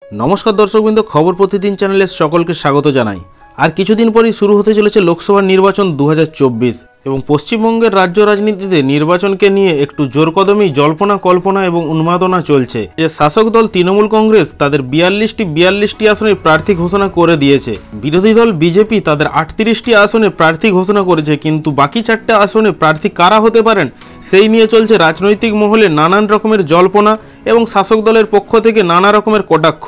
নমস্কার দর্শকবৃন্দ, খবর প্রতিদিন চ্যানেলে সকলকে স্বাগত জানাই। আর কিছুদিন পরেই শুরু হতে চলেছে লোকসভা নির্বাচন 2024 এবং পশ্চিমবঙ্গের রাজ্য রাজনীতিতে নির্বাচনকে নিয়ে একটু জোর কদমেই জল্পনা কল্পনা এবং উন্মাদনা চলছে। যে শাসক দল তৃণমূল কংগ্রেস তাদের 42টি আসনে প্রার্থী ঘোষণা করে দিয়েছে, বিরোধী দল বিজেপি তাদের 38টি আসনে প্রার্থী ঘোষণা করেছে, কিন্তু বাকি 4টে আসনে প্রার্থী কারা হতে পারেন সেই নিয়ে চলছে রাজনৈতিক মহলে নানান রকমের জল্পনা এবং শাসক দলের পক্ষ থেকে নানা রকমের কটাক্ষ।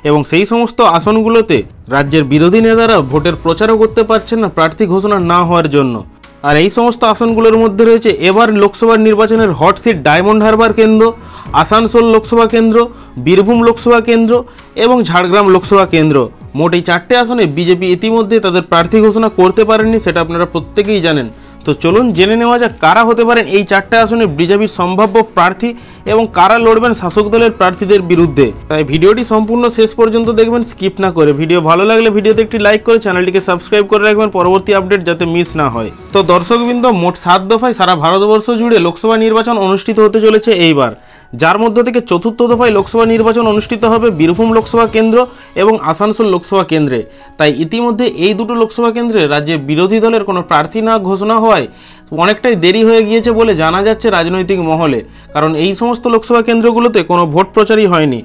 এবং সেই সমস্ত আসনগুলোতে রাজ্যের বিরোধী নেতারা ভোটের প্রচারও করতে পারছেন না প্রার্থী ঘোষণা না হওয়ার জন্য। আর এই সমস্ত আসনগুলোর মধ্যে রয়েছে এবার লোকসভা নির্বাচনের হট সিট ডায়মন্ড হারবার কেন্দ্র, আসানসোল লোকসভা কেন্দ্র, বীরভূম লোকসভা কেন্দ্র এবং ঝাড়গ্রাম লোকসভা কেন্দ্র। মোট এই 4টে আসনে বিজেপি ইতিমধ্যে তাদের প্রার্থী ঘোষণা করতে পারেননি, সেটা আপনারা প্রত্যেকেই জানেন। তো চলুন জেনে নেওয়া যাক কারা হতে পারেন এই 4টে আসনে বিজেপির সম্ভাব্য প্রার্থী এবং কারা লড়বেন শাসক দলের প্রার্থীদের বিরুদ্ধে। তাই ভিডিওটি সম্পূর্ণ শেষ পর্যন্ত দেখবেন, স্কিপ না করে। ভিডিও ভালো লাগলে ভিডিওতে একটি লাইক করে চ্যানেলটিকে সাবস্ক্রাইব করে রাখবেন পরবর্তী আপডেট যাতে মিস না হয়। তো দর্শকবৃন্দ, মোট 7 দফায় সারা ভারতবর্ষ জুড়ে লোকসভা নির্বাচন অনুষ্ঠিত হতে চলেছে এইবার, যার মধ্য থেকে চতুর্থ দফায় লোকসভা নির্বাচন অনুষ্ঠিত হবে বীরভূম লোকসভা কেন্দ্র এবং আসানসোল লোকসভা কেন্দ্রে। তাই ইতিমধ্যে এই দুটো লোকসভা কেন্দ্রে রাজ্যের বিরোধী দলের কোনো প্রার্থী না ঘোষণা হওয়ায় অনেকটাই দেরি হয়ে গিয়েছে বলে জানা যাচ্ছে রাজনৈতিক মহলে, কারণ এই সমস্ত লোকসভা কেন্দ্রগুলোতে কোনো ভোট প্রচারই হয়নি।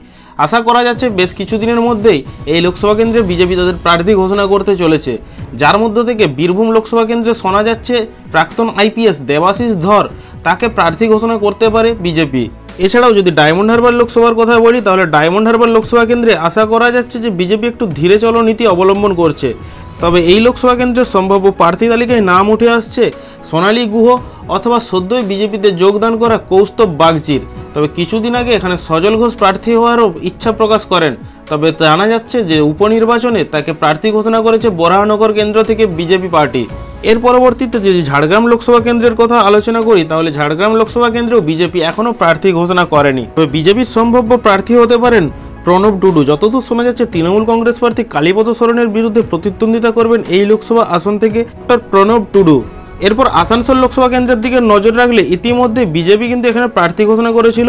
আশা করা যাচ্ছে বেশ কিছুদিনের মধ্যেই এই লোকসভা কেন্দ্রে বিজেপি তাদের প্রার্থী ঘোষণা করতে চলেছে, যার মধ্য থেকে বীরভূম লোকসভা কেন্দ্রে শোনা যাচ্ছে প্রাক্তন আইপিএস দেবাশিস ধর তাকে প্রার্থী ঘোষণা করতে পারে বিজেপি। এছাড়াও যদি ডায়মন্ড হারবার লোকসভার কথা বলি, তাহলে ডায়মন্ড হারবার লোকসভা কেন্দ্রে আশা করা যাচ্ছে যে বিজেপি একটু ধীরে চলো নীতি অবলম্বন করছে। তবে এই লোকসভা কেন্দ্রের সম্ভাব্য প্রার্থী তালিকায় নাম উঠে আসছে সোনালী গুহ অথবা সদ্যই বিজেপিতে যোগদান করা কৌস্তব বাগচির। তবে কিছুদিন আগে এখানে সজল ঘোষ প্রার্থী হওয়ারও ইচ্ছা প্রকাশ করেন। তবে জানা যাচ্ছে যে উপনির্বাচনে তাকে প্রার্থী ঘোষণা করেছে বরাহনগর কেন্দ্র থেকে বিজেপি পার্টি। এর পরবর্তীতে যদি ঝাড়গ্রাম লোকসভা কেন্দ্রের কথা আলোচনা করি, তাহলে ঝাড়গ্রাম লোকসভা কেন্দ্রেও বিজেপি এখনও প্রার্থী ঘোষণা করেনি। তবে বিজেপির সম্ভাব্য প্রার্থী হতে পারেন প্রণব টুডু। যতদূর শোনা যাচ্ছে তৃণমূল কংগ্রেস প্রার্থী কালীপদ সরেনের বিরুদ্ধে প্রতিদ্বন্দ্বিতা করবেন এই লোকসভা আসন থেকে প্রণব টুডু। এরপর আসানসোল লোকসভা কেন্দ্রের দিকে নজর রাখলে ইতিমধ্যে বিজেপি কিন্তু এখানে প্রার্থী ঘোষণা করেছিল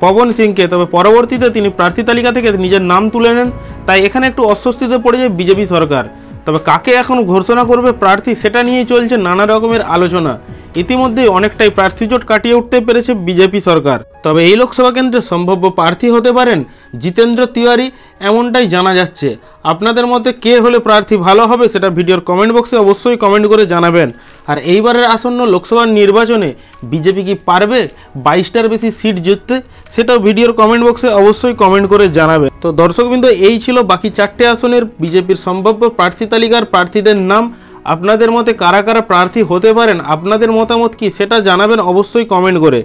পবন সিংকে। তবে পরবর্তীতে তিনি প্রার্থী তালিকা থেকে নিজের নাম তুলে নেন, তাই এখানে একটু অস্বস্তিতে পড়ে যায় বিজেপি সরকার। তবে কাকে এখন ঘোষণা করবে প্রার্থী সেটা নিয়েই চলছে নানা রকমের আলোচনা। ইতিমধ্যেই অনেকটাই প্রার্থী জোট কাটিয়ে উঠতে পেরেছে বিজেপি সরকার। তবে এই লোকসভা কেন্দ্রে সম্ভাব্য প্রার্থী হতে পারেন জিতেন্দ্র তিওয়ারি, এমনটাই জানা যাচ্ছে। আপনাদের মতে কে হলে প্রার্থী ভালো হবে সেটা ভিডিওর কমেন্ট বক্সে অবশ্যই কমেন্ট করে জানাবেন। আর এইবারের আসন্ন লোকসভা নির্বাচনে বিজেপি কি পারবে 22টার বেশি সিট জিততে, সেটাও ভিডিওর কমেন্ট বক্সে অবশ্যই কমেন্ট করে জানাবেন। তো দর্শকবৃন্দ, এই ছিল বাকি 4টে আসনের বিজেপির সম্ভাব্য প্রার্থী তালিকার প্রার্থীদের নাম। আপনাদের মতে কারা কারা প্রার্থী হতে পারেন, আপনাদের মতামত কি সেটা জানাবেন অবশ্যই কমেন্ট করে।